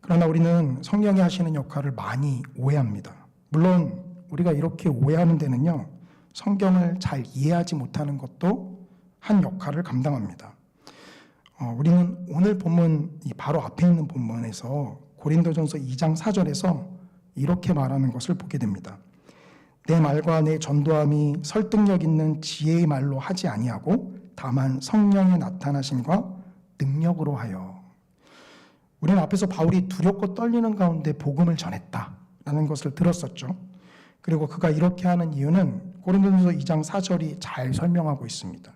그러나 우리는 성령이 하시는 역할을 많이 오해합니다. 물론 우리가 이렇게 오해하는 데는요, 성경을 잘 이해하지 못하는 것도 한 역할을 감당합니다. 우리는 오늘 본문, 이 바로 앞에 있는 본문에서 고린도전서 2장 4절에서 이렇게 말하는 것을 보게 됩니다. 내 말과 내 전도함이 설득력 있는 지혜의 말로 하지 아니하고 다만 성령의 나타나심과 능력으로 하여. 우리는 앞에서 바울이 두렵고 떨리는 가운데 복음을 전했다라는 것을 들었었죠. 그리고 그가 이렇게 하는 이유는 고린도전서 2장 4절이 잘 설명하고 있습니다.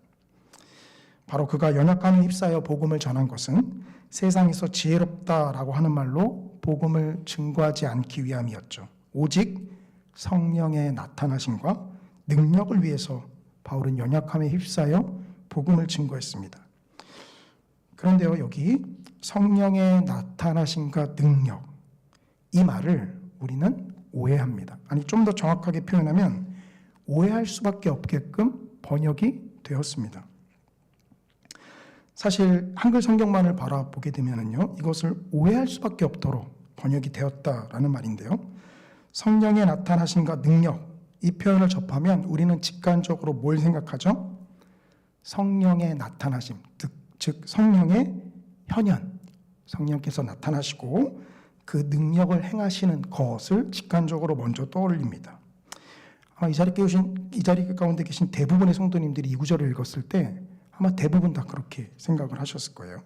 바로 그가 연약함에 휩싸여 복음을 전한 것은 세상에서 지혜롭다라고 하는 말로 복음을 증거하지 않기 위함이었죠. 오직 성령의 나타나심과 능력을 위해서 바울은 연약함에 휩싸여 복음을 증거했습니다. 그런데요, 여기 성령의 나타나심과 능력, 이 말을 우리는 오해합니다. 아니, 좀 더 정확하게 표현하면 오해할 수밖에 없게끔 번역이 되었습니다. 사실 한글 성경만을 바라보게 되면은요, 이것을 오해할 수밖에 없도록 번역이 되었다라는 말인데요. 성령의 나타나심과 능력, 이 표현을 접하면 우리는 직관적으로 뭘 생각하죠? 성령의 나타나심, 즉 성령의 현현, 성령께서 나타나시고 그 능력을 행하시는 것을 직관적으로 먼저 떠올립니다. 이 자리 가운데 계신 대부분의 성도님들이 이 구절을 읽었을 때 아마 대부분 다 그렇게 생각을 하셨을 거예요.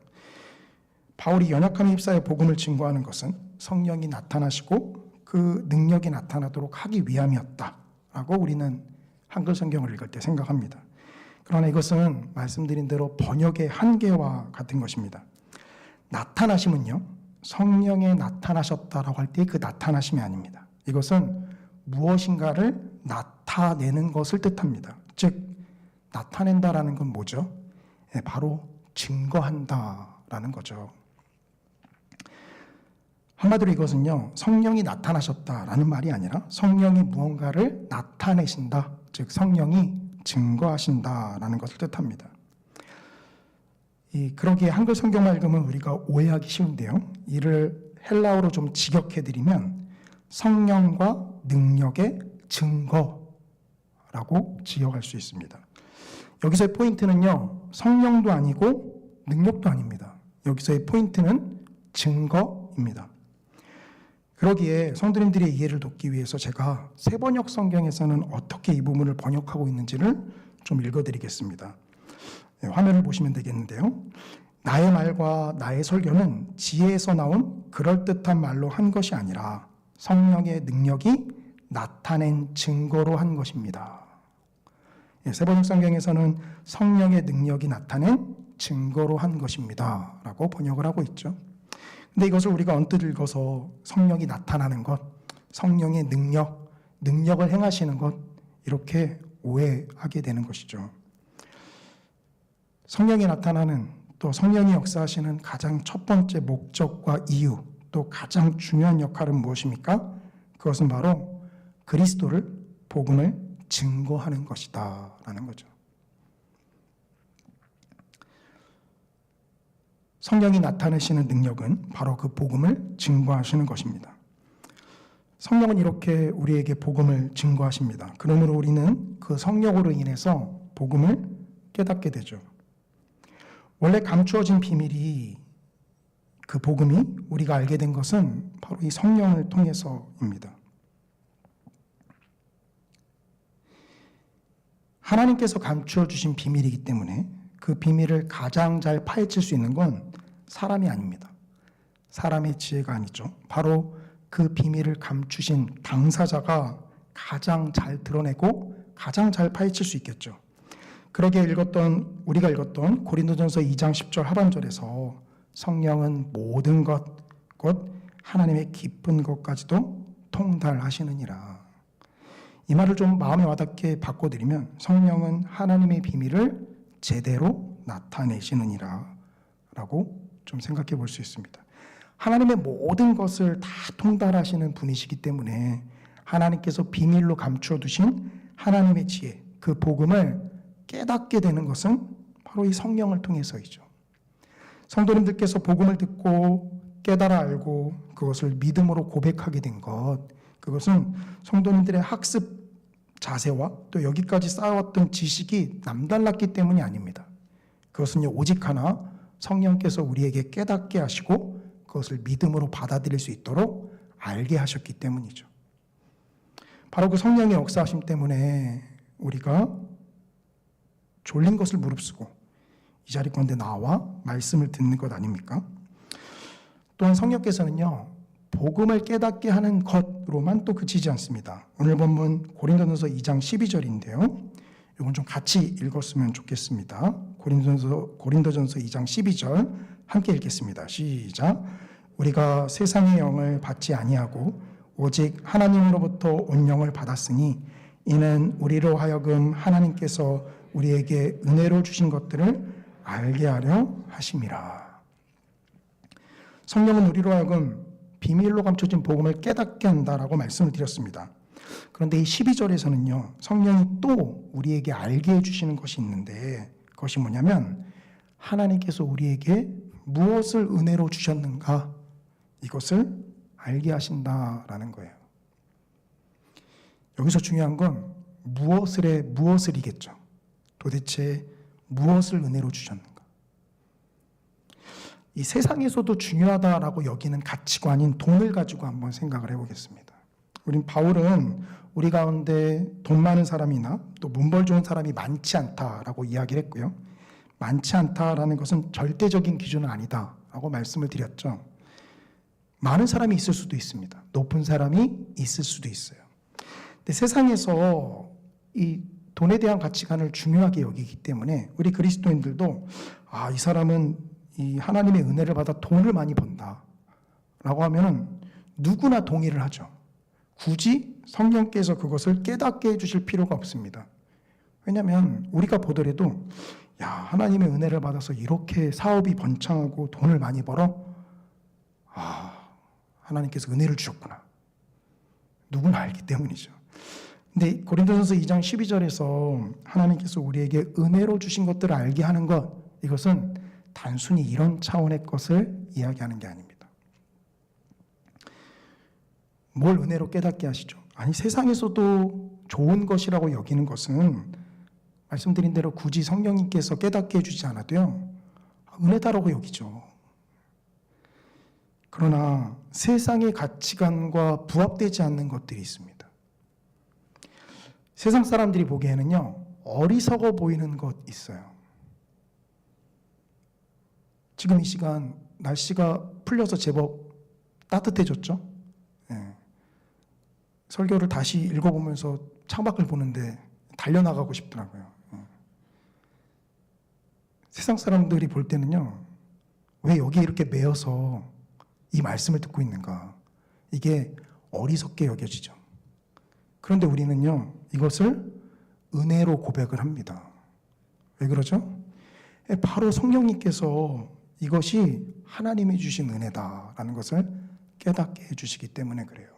바울이 연약함에 휩싸여 복음을 증거하는 것은 성령이 나타나시고 그 능력이 나타나도록 하기 위함이었다라고 우리는 한글 성경을 읽을 때 생각합니다. 그러나 이것은 말씀드린 대로 번역의 한계와 같은 것입니다. 나타나심은요, 성령에 나타나셨다라고 할 때 그 나타나심이 아닙니다. 이것은 무엇인가를 나타내는 것을 뜻합니다. 즉 나타낸다라는 건 뭐죠? 바로 증거한다라는 거죠. 한마디로 이것은요, 성령이 나타나셨다라는 말이 아니라 성령이 무언가를 나타내신다, 즉 성령이 증거하신다라는 것을 뜻합니다. 그러기에 한글 성경만 읽으면 우리가 오해하기 쉬운데요, 이를 헬라어로 좀 직역해드리면 성령과 능력의 증거라고 지역할 수 있습니다. 여기서의 포인트는요, 성령도 아니고 능력도 아닙니다. 여기서의 포인트는 증거입니다. 그러기에 성도님들의 이해를 돕기 위해서 제가 새번역 성경에서는 어떻게 이 부분을 번역하고 있는지를 좀 읽어드리겠습니다. 화면을 보시면 되겠는데요. 나의 말과 나의 설교는 지혜에서 나온 그럴듯한 말로 한 것이 아니라 성령의 능력이 나타낸 증거로 한 것입니다. 새번역 성경에서는 성령의 능력이 나타낸 증거로 한 것입니다 라고 번역을 하고 있죠. 근데 이것을 우리가 언뜻 읽어서 성령이 나타나는 것, 성령의 능력을 행하시는 것, 이렇게 오해하게 되는 것이죠. 성령이 나타나는, 또 성령이 역사하시는 가장 첫 번째 목적과 이유, 또 가장 중요한 역할은 무엇입니까? 그것은 바로 그리스도를, 복음을 증거하는 것이다 라는 거죠. 성령이 나타내시는 능력은 바로 그 복음을 증거하시는 것입니다. 성령은 이렇게 우리에게 복음을 증거하십니다. 그러므로 우리는 그 성령으로 인해서 복음을 깨닫게 되죠. 원래 감추어진 비밀이, 그 복음이 우리가 알게 된 것은 바로 이 성령을 통해서입니다. 하나님께서 감추어 주신 비밀이기 때문에 그 비밀을 가장 잘 파헤칠 수 있는 건 사람이 아닙니다. 사람의 지혜가 아니죠. 바로 그 비밀을 감추신 당사자가 가장 잘 드러내고 가장 잘 파헤칠 수 있겠죠. 그러기에 우리가 읽었던 고린도전서 2장 10절 하반절에서 성령은 모든 것, 곧 하나님의 깊은 것까지도 통달하시느니라. 이 말을 좀 마음에 와닿게 바꿔드리면 성령은 하나님의 비밀을 제대로 나타내시느니라 라고 좀 생각해 볼 수 있습니다. 하나님의 모든 것을 다 통달하시는 분이시기 때문에 하나님께서 비밀로 감추어 두신 하나님의 지혜, 그 복음을 깨닫게 되는 것은 바로 이 성령을 통해서이죠. 성도님들께서 복음을 듣고 깨달아 알고 그것을 믿음으로 고백하게 된 것, 그것은 성도님들의 학습 자세와 또 여기까지 쌓아왔던 지식이 남달랐기 때문이 아닙니다. 그것은요, 오직 하나 성령께서 우리에게 깨닫게 하시고 그것을 믿음으로 받아들일 수 있도록 알게 하셨기 때문이죠. 바로 그 성령의 역사하심 때문에 우리가 졸린 것을 무릅쓰고 이 자리 가운데 나와 말씀을 듣는 것 아닙니까? 또한 성령께서는요, 복음을 깨닫게 하는 것으로만 또 그치지 않습니다. 오늘 본문 고린도전서 2장 12절인데요. 이건 좀 같이 읽었으면 좋겠습니다. 고린도전서 2장 12절 함께 읽겠습니다. 시작. 우리가 세상의 영을 받지 아니하고 오직 하나님으로부터 온 영을 받았으니 이는 우리로 하여금 하나님께서 우리에게 은혜로 주신 것들을 알게 하려 하심이라. 성령은 우리로 하여금 비밀로 감춰진 복음을 깨닫게 한다라고 말씀을 드렸습니다. 그런데 이 12절에서는요, 성령이 또 우리에게 알게 해주시는 것이 있는데 그것이 뭐냐면 하나님께서 우리에게 무엇을 은혜로 주셨는가 이것을 알게 하신다라는 거예요. 여기서 중요한 건 무엇을이겠죠. 도대체 무엇을 은혜로 주셨는가? 이 세상에서도 중요하다라고 여기는 가치관인 돈을 가지고 한번 생각을 해보겠습니다. 바울은 우리 가운데 돈 많은 사람이나 또 문벌 좋은 사람이 많지 않다라고 이야기를 했고요. 많지 않다라는 것은 절대적인 기준은 아니다라고 말씀을 드렸죠. 많은 사람이 있을 수도 있습니다. 높은 사람이 있을 수도 있어요. 근데 세상에서 이 돈에 대한 가치관을 중요하게 여기기 때문에 우리 그리스도인들도 이 사람은 이 하나님의 은혜를 받아 돈을 많이 번다라고 하면은 누구나 동의를 하죠. 굳이 성령께서 그것을 깨닫게 해주실 필요가 없습니다. 왜냐하면 우리가 보더라도 하나님의 은혜를 받아서 이렇게 사업이 번창하고 돈을 많이 벌어? 하나님께서 은혜를 주셨구나. 누구나 알기 때문이죠. 근데 고린도전서 2장 12절에서 하나님께서 우리에게 은혜로 주신 것들을 알게 하는 것, 이것은 단순히 이런 차원의 것을 이야기하는 게 아닙니다. 뭘 은혜로 깨닫게 하시죠? 아니, 세상에서도 좋은 것이라고 여기는 것은 말씀드린 대로 굳이 성령님께서 깨닫게 해주지 않아도요, 은혜다라고 여기죠. 그러나 세상의 가치관과 부합되지 않는 것들이 있습니다. 세상 사람들이 보기에는요, 어리석어 보이는 것 있어요. 지금 이 시간 날씨가 풀려서 제법 따뜻해졌죠? 네. 설교를 다시 읽어보면서 창밖을 보는데 달려나가고 싶더라고요. 세상 사람들이 볼 때는요, 왜 여기 이렇게 매여서 이 말씀을 듣고 있는가? 이게 어리석게 여겨지죠. 그런데 우리는요, 이것을 은혜로 고백을 합니다. 왜 그러죠? 바로 성령님께서 이것이 하나님이 주신 은혜다라는 것을 깨닫게 해주시기 때문에 그래요.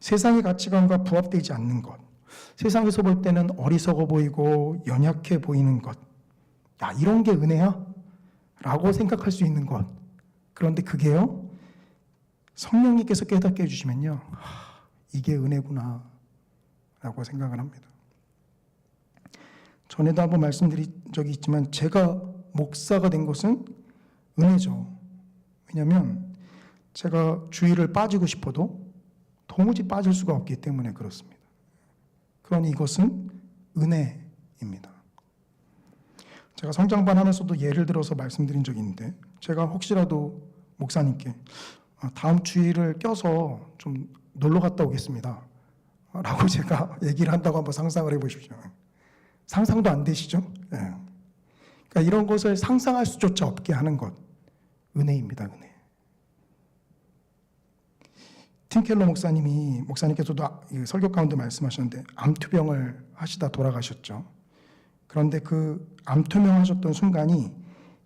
세상의 가치관과 부합되지 않는 것, 세상에서 볼 때는 어리석어 보이고 연약해 보이는 것, 이런 게 은혜야? 라고 생각할 수 있는 것. 그런데 그게요, 성령님께서 깨닫게 해주시면요, 이게 은혜구나 라고 생각을 합니다. 전에도 한번 말씀드린 적이 있지만 제가 목사가 된 것은 은혜죠. 왜냐하면 제가 주일을 빠지고 싶어도 도무지 빠질 수가 없기 때문에 그렇습니다. 그러니 이것은 은혜입니다. 제가 성장반 하면서도 예를 들어서 말씀드린 적이 있는데, 제가 혹시라도 목사님께 다음 주일을 껴서 좀 놀러 갔다 오겠습니다 라고 제가 얘기를 한다고 한번 상상을 해보십시오. 상상도 안 되시죠? 네. 그러니까 이런 것을 상상할 수조차 없게 하는 것, 은혜입니다. 은혜. 팀 켈러 목사님께서도 설교 가운데 말씀하셨는데 암투병을 하시다 돌아가셨죠. 그런데 그 암투병 하셨던 순간이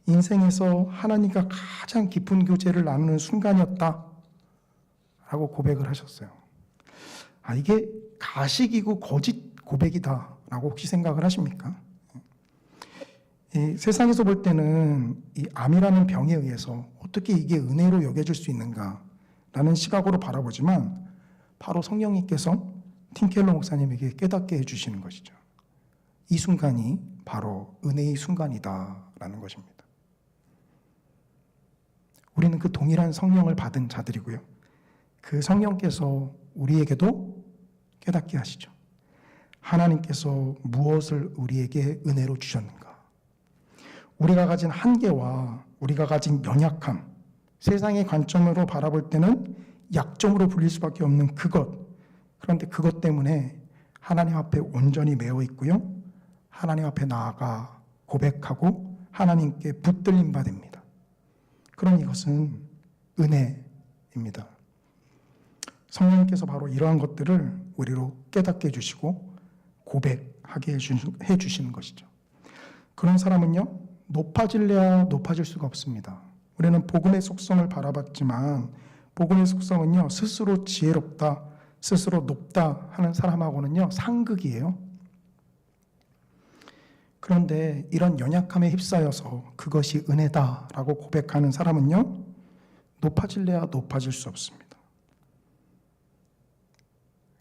인생에서 하나님과 가장 깊은 교제를 나누는 순간이었다 라고 고백을 하셨어요. 이게 가식이고 거짓 고백이다 라고 혹시 생각을 하십니까? 이 세상에서 볼 때는 이 암이라는 병에 의해서 어떻게 이게 은혜로 여겨질 수 있는가 라는 시각으로 바라보지만, 바로 성령님께서 팀켈러 목사님에게 깨닫게 해주시는 것이죠. 이 순간이 바로 은혜의 순간이다라는 것입니다. 우리는 그 동일한 성령을 받은 자들이고요, 그 성령께서 우리에게도 깨닫게 하시죠. 하나님께서 무엇을 우리에게 은혜로 주셨는가? 우리가 가진 한계와 우리가 가진 연약함, 세상의 관점으로 바라볼 때는 약점으로 불릴 수밖에 없는 그것, 그런데 그것 때문에 하나님 앞에 온전히 매어 있고요, 하나님 앞에 나아가 고백하고 하나님께 붙들림 받습니다. 그런 이것은 은혜입니다. 성령님께서 바로 이러한 것들을 우리로 깨닫게 해주시고 고백하게 해주시는 것이죠. 그런 사람은요, 높아질래야 높아질 수가 없습니다. 우리는 복음의 속성을 바라봤지만, 복음의 속성은요, 스스로 지혜롭다, 스스로 높다 하는 사람하고는요, 상극이에요. 그런데 이런 연약함에 휩싸여서 그것이 은혜다라고 고백하는 사람은요, 높아질래야 높아질 수 없습니다.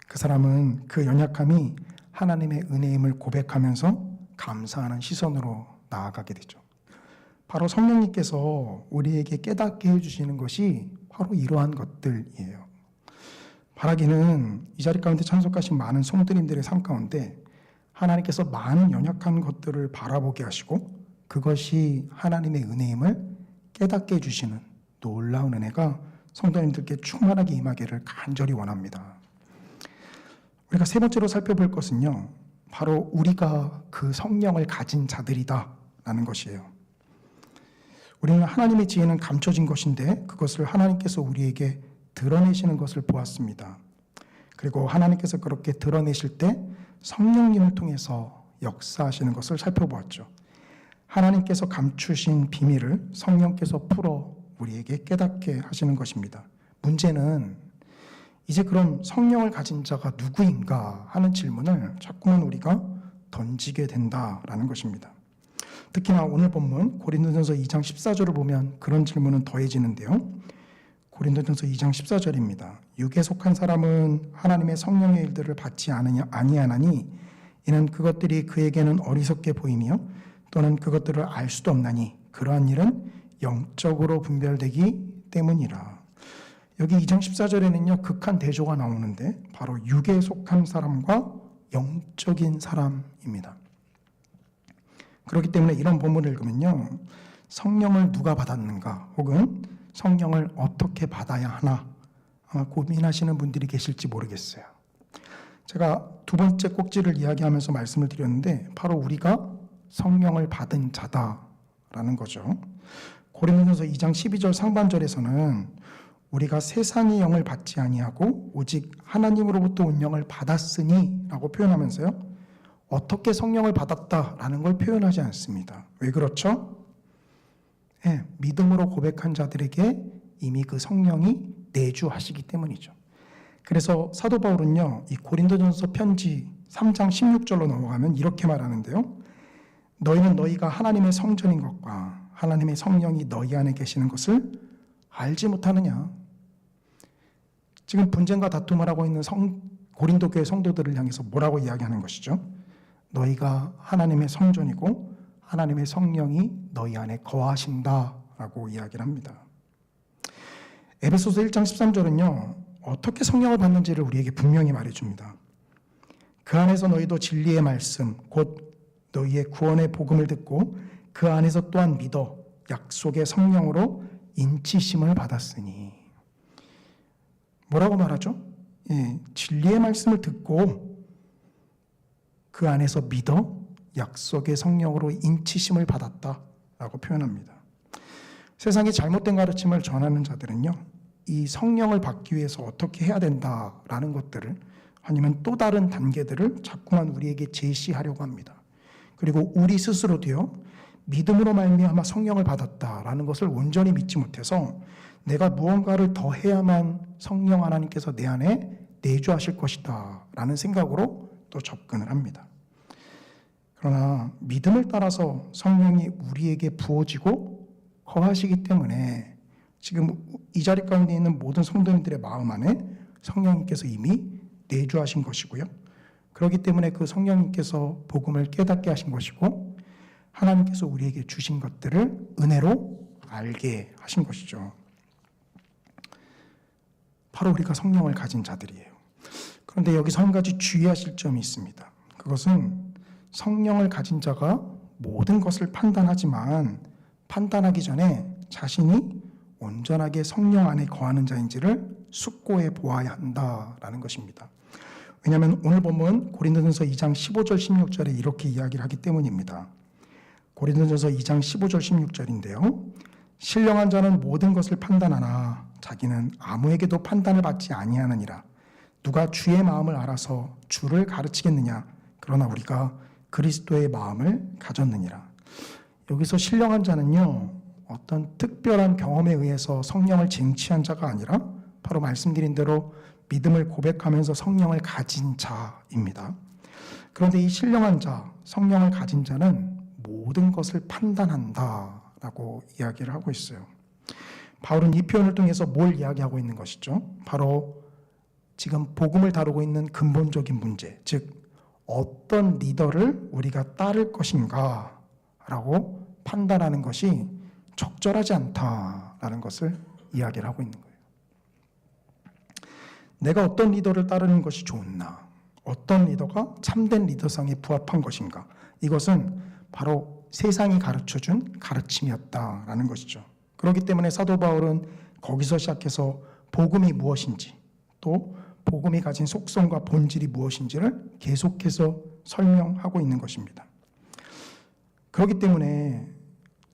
그 사람은 그 연약함이 하나님의 은혜임을 고백하면서 감사하는 시선으로 나아가게 되죠. 바로 성령님께서 우리에게 깨닫게 해주시는 것이 바로 이러한 것들이에요. 바라기는 이 자리 가운데 참석하신 많은 성도님들의 삶 가운데 하나님께서 많은 연약한 것들을 바라보게 하시고 그것이 하나님의 은혜임을 깨닫게 해주시는 놀라운 은혜가 성도님들께 충만하게 임하기를 간절히 원합니다. 우리가 세 번째로 살펴볼 것은요, 바로 우리가 그 성령을 가진 자들이다라는 것이에요. 우리는 하나님의 지혜는 감춰진 것인데 그것을 하나님께서 우리에게 드러내시는 것을 보았습니다. 그리고 하나님께서 그렇게 드러내실 때 성령님을 통해서 역사하시는 것을 살펴보았죠. 하나님께서 감추신 비밀을 성령께서 풀어 우리에게 깨닫게 하시는 것입니다. 문제는 이제 그럼 성령을 가진 자가 누구인가 하는 질문을 자꾸만 우리가 던지게 된다라는 것입니다. 특히나 오늘 본문 고린도전서 2장 14절을 보면 그런 질문은 더해지는데요. 고린도전서 2장 14절입니다. 육에 속한 사람은 하나님의 성령의 일들을 받지 아니하나니 이는 그것들이 그에게는 어리석게 보이며 또는 그것들을 알 수도 없나니 그러한 일은 영적으로 분별되기 때문이라. 여기 2장 14절에는요, 극한 대조가 나오는데 바로 육에 속한 사람과 영적인 사람입니다. 그렇기 때문에 이런 본문을 읽으면요, 성령을 누가 받았는가 혹은 성령을 어떻게 받아야 하나 아마 고민하시는 분들이 계실지 모르겠어요. 제가 두 번째 꼭지를 이야기하면서 말씀을 드렸는데 바로 우리가 성령을 받은 자다라는 거죠. 고린도전서 2장 12절 상반절에서는 우리가 세상의 영을 받지 아니하고 오직 하나님으로부터 온 영을 받았으니 라고 표현하면서요, 어떻게 성령을 받았다라는 걸 표현하지 않습니다. 왜 그렇죠? 네, 믿음으로 고백한 자들에게 이미 그 성령이 내주하시기 때문이죠. 그래서 사도 바울은요, 이 고린도전서 편지 3장 16절로 넘어가면 이렇게 말하는데요. 너희는 너희가 하나님의 성전인 것과 하나님의 성령이 너희 안에 계시는 것을 알지 못하느냐. 지금 분쟁과 다툼을 하고 있는 고린도 교회 성도들을 향해서 뭐라고 이야기하는 것이죠? 너희가 하나님의 성전이고 하나님의 성령이 너희 안에 거하신다라고 이야기를 합니다. 에베소서 1장 13절은요, 어떻게 성령을 받는지를 우리에게 분명히 말해줍니다. 그 안에서 너희도 진리의 말씀 곧 너희의 구원의 복음을 듣고 그 안에서 또한 믿어 약속의 성령으로 인치심을 받았으니. 뭐라고 말하죠? 진리의 말씀을 듣고 그 안에서 믿어 약속의 성령으로 인치심을 받았다라고 표현합니다. 세상의 잘못된 가르침을 전하는 자들은요, 이 성령을 받기 위해서 어떻게 해야 된다라는 것들을 아니면 또 다른 단계들을 자꾸만 우리에게 제시하려고 합니다. 그리고 우리 스스로도요, 믿음으로 말미암아 성령을 받았다라는 것을 온전히 믿지 못해서 내가 무언가를 더 해야만 성령 하나님께서 내 안에 내주하실 것이다 라는 생각으로 또 접근을 합니다. 그러나 믿음을 따라서 성령이 우리에게 부어지고 거하시기 때문에 지금 이 자리 가운데 있는 모든 성도님들의 마음 안에 성령님께서 이미 내주하신 것이고요. 그렇기 때문에 그 성령님께서 복음을 깨닫게 하신 것이고 하나님께서 우리에게 주신 것들을 은혜로 알게 하신 것이죠. 바로 우리가 성령을 가진 자들이에요. 그런데 여기서 한 가지 주의하실 점이 있습니다. 그것은 성령을 가진 자가 모든 것을 판단하지만 판단하기 전에 자신이 온전하게 성령 안에 거하는 자인지를 숙고해 보아야 한다라는 것입니다. 왜냐하면 오늘 본문 고린도전서 2장 15절 16절에 이렇게 이야기를 하기 때문입니다. 고린도전서 2장 15절 16절인데요. 신령한 자는 모든 것을 판단하나 자기는 아무에게도 판단을 받지 아니하느니라. 누가 주의 마음을 알아서 주를 가르치겠느냐. 그러나 우리가 그리스도의 마음을 가졌느니라. 여기서 신령한 자는요, 어떤 특별한 경험에 의해서 성령을 쟁취한 자가 아니라 바로 말씀드린 대로 믿음을 고백하면서 성령을 가진 자입니다. 그런데 이 신령한 자, 성령을 가진 자는 모든 것을 판단한다라고 이야기를 하고 있어요. 바울은 이 표현을 통해서 뭘 이야기하고 있는 것이죠? 바로 지금 복음을 다루고 있는 근본적인 문제, 즉 어떤 리더를 우리가 따를 것인가 라고 판단하는 것이 적절하지 않다라는 것을 이야기를 하고 있는 거예요. 내가 어떤 리더를 따르는 것이 좋나, 어떤 리더가 참된 리더상에 부합한 것인가, 이것은 바로 세상이 가르쳐준 가르침이었다라는 것이죠. 그렇기 때문에 사도 바울은 거기서 시작해서 복음이 무엇인지, 또 복음이 가진 속성과 본질이 무엇인지를 계속해서 설명하고 있는 것입니다. 그렇기 때문에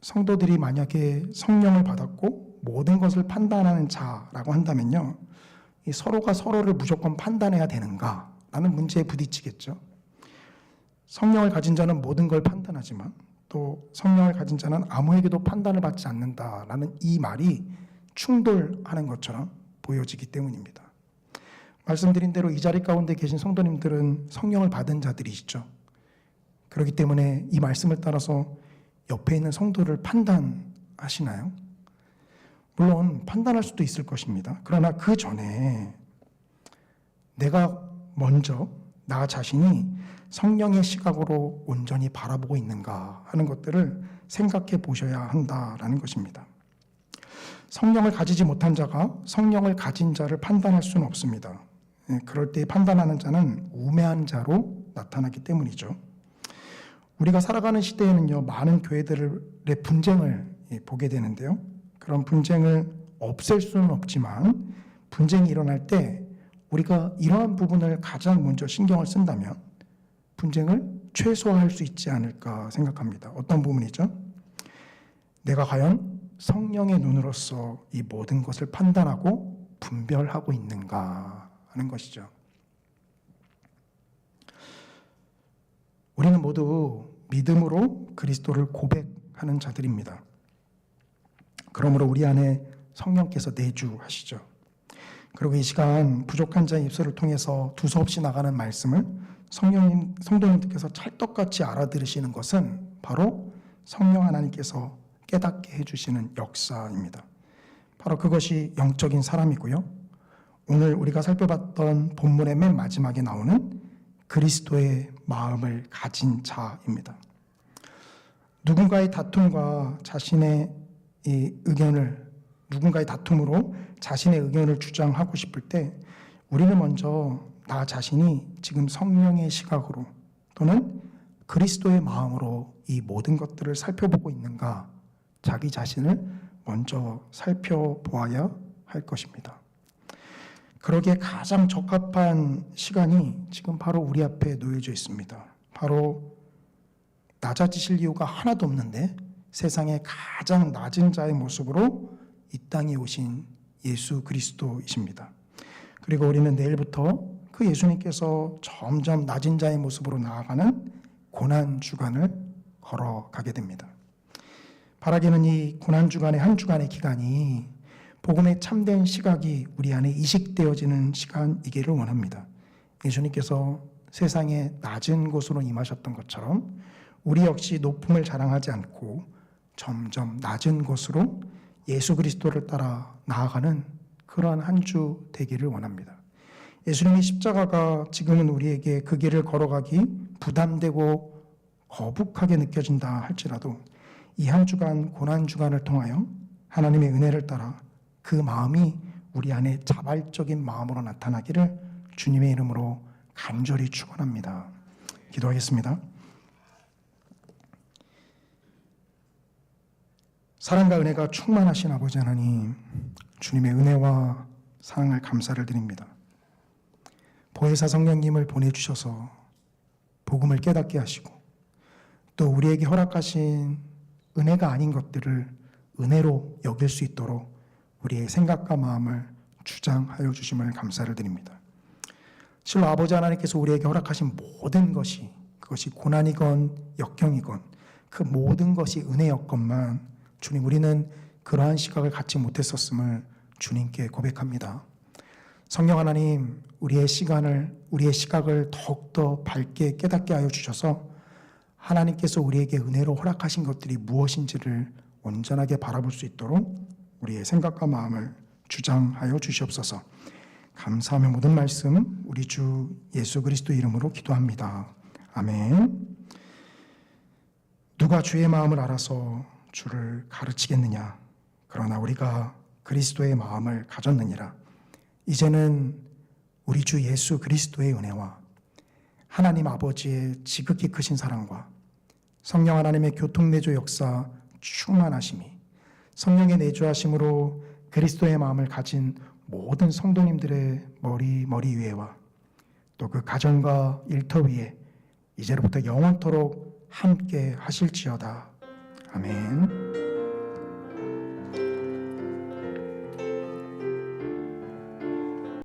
성도들이 만약에 성령을 받았고 모든 것을 판단하는 자라고 한다면요, 이 서로가 서로를 무조건 판단해야 되는가라는 문제에 부딪히겠죠. 성령을 가진 자는 모든 걸 판단하지만 또 성령을 가진 자는 아무에게도 판단을 받지 않는다라는 이 말이 충돌하는 것처럼 보여지기 때문입니다. 말씀드린 대로 이 자리 가운데 계신 성도님들은 성령을 받은 자들이시죠. 그렇기 때문에 이 말씀을 따라서 옆에 있는 성도를 판단하시나요? 물론 판단할 수도 있을 것입니다. 그러나 그 전에 내가 먼저 나 자신이 성령의 시각으로 온전히 바라보고 있는가 하는 것들을 생각해 보셔야 한다라는 것입니다. 성령을 가지지 못한 자가 성령을 가진 자를 판단할 수는 없습니다. 그럴 때 판단하는 자는 우매한 자로 나타나기 때문이죠. 우리가 살아가는 시대에는요, 많은 교회들의 분쟁을 보게 되는데요. 그런 분쟁을 없앨 수는 없지만 분쟁이 일어날 때 우리가 이러한 부분을 가장 먼저 신경을 쓴다면 분쟁을 최소화할 수 있지 않을까 생각합니다. 어떤 부분이죠? 내가 과연 성령의 눈으로서 이 모든 것을 판단하고 분별하고 있는가 하는 것이죠. 우리는 모두 믿음으로 그리스도를 고백하는 자들입니다. 그러므로 우리 안에 성령께서 내주하시죠. 그리고 이 시간 부족한 자의 입술을 통해서 두서없이 나가는 말씀을 성도님들께서 찰떡같이 알아들으시는 것은 바로 성령 하나님께서 깨닫게 해주시는 역사입니다. 바로 그것이 영적인 사람이고요. 오늘 우리가 살펴봤던 본문의 맨 마지막에 나오는 그리스도의 마음을 가진 자입니다. 누군가의 다툼과 자신의 이 의견을, 누군가의 다툼으로 자신의 의견을 주장하고 싶을 때 우리는 먼저 나 자신이 지금 성령의 시각으로 또는 그리스도의 마음으로 이 모든 것들을 살펴보고 있는가, 자기 자신을 먼저 살펴보아야 할 것입니다. 그러기에 가장 적합한 시간이 지금 바로 우리 앞에 놓여져 있습니다. 바로 낮아지실 이유가 하나도 없는데 세상의 가장 낮은 자의 모습으로 이 땅에 오신 예수 그리스도이십니다. 그리고 우리는 내일부터 그 예수님께서 점점 낮은 자의 모습으로 나아가는 고난 주간을 걸어가게 됩니다. 바라기는 이 고난 주간의 한 주간의 기간이 복음의 참된 시각이 우리 안에 이식되어지는 시간이기를 원합니다. 예수님께서 세상의 낮은 곳으로 임하셨던 것처럼 우리 역시 높음을 자랑하지 않고 점점 낮은 곳으로 예수 그리스도를 따라 나아가는 그러한 한 주 되기를 원합니다. 예수님의 십자가가 지금은 우리에게 그 길을 걸어가기 부담되고 거북하게 느껴진다 할지라도 이 한 주간 고난 주간을 통하여 하나님의 은혜를 따라 그 마음이 우리 안에 자발적인 마음으로 나타나기를 주님의 이름으로 간절히 축원합니다. 기도하겠습니다. 사랑과 은혜가 충만하신 아버지 하나님, 주님의 은혜와 사랑을 감사를 드립니다. 보혜사 성령님을 보내주셔서 복음을 깨닫게 하시고 또 우리에게 허락하신 은혜가 아닌 것들을 은혜로 여길 수 있도록 우리의 생각과 마음을 주장하여 주심을 감사를 드립니다. 실로 아버지 하나님께서 우리에게 허락하신 모든 것이, 그것이 고난이건 역경이건 그 모든 것이 은혜였건만 주님, 우리는 그러한 시각을 갖지 못했었음을 주님께 고백합니다. 성령 하나님, 우리의 시각을 더욱더 밝게 깨닫게 하여 주셔서 하나님께서 우리에게 은혜로 허락하신 것들이 무엇인지를 온전하게 바라볼 수 있도록 우리의 생각과 마음을 주장하여 주시옵소서. 감사하며 모든 말씀 우리 주 예수 그리스도 이름으로 기도합니다. 아멘. 누가 주의 마음을 알아서 주를 가르치겠느냐? 그러나 우리가 그리스도의 마음을 가졌느니라. 이제는 우리 주 예수 그리스도의 은혜와 하나님 아버지의 지극히 크신 사랑과 성령 하나님의 교통내조 역사 충만하심이 성령의 내주하심으로 그리스도의 마음을 가진 모든 성도님들의 머리 위에와 또 그 가정과 일터 위에 이제로부터 영원토록 함께 하실지어다. 아멘.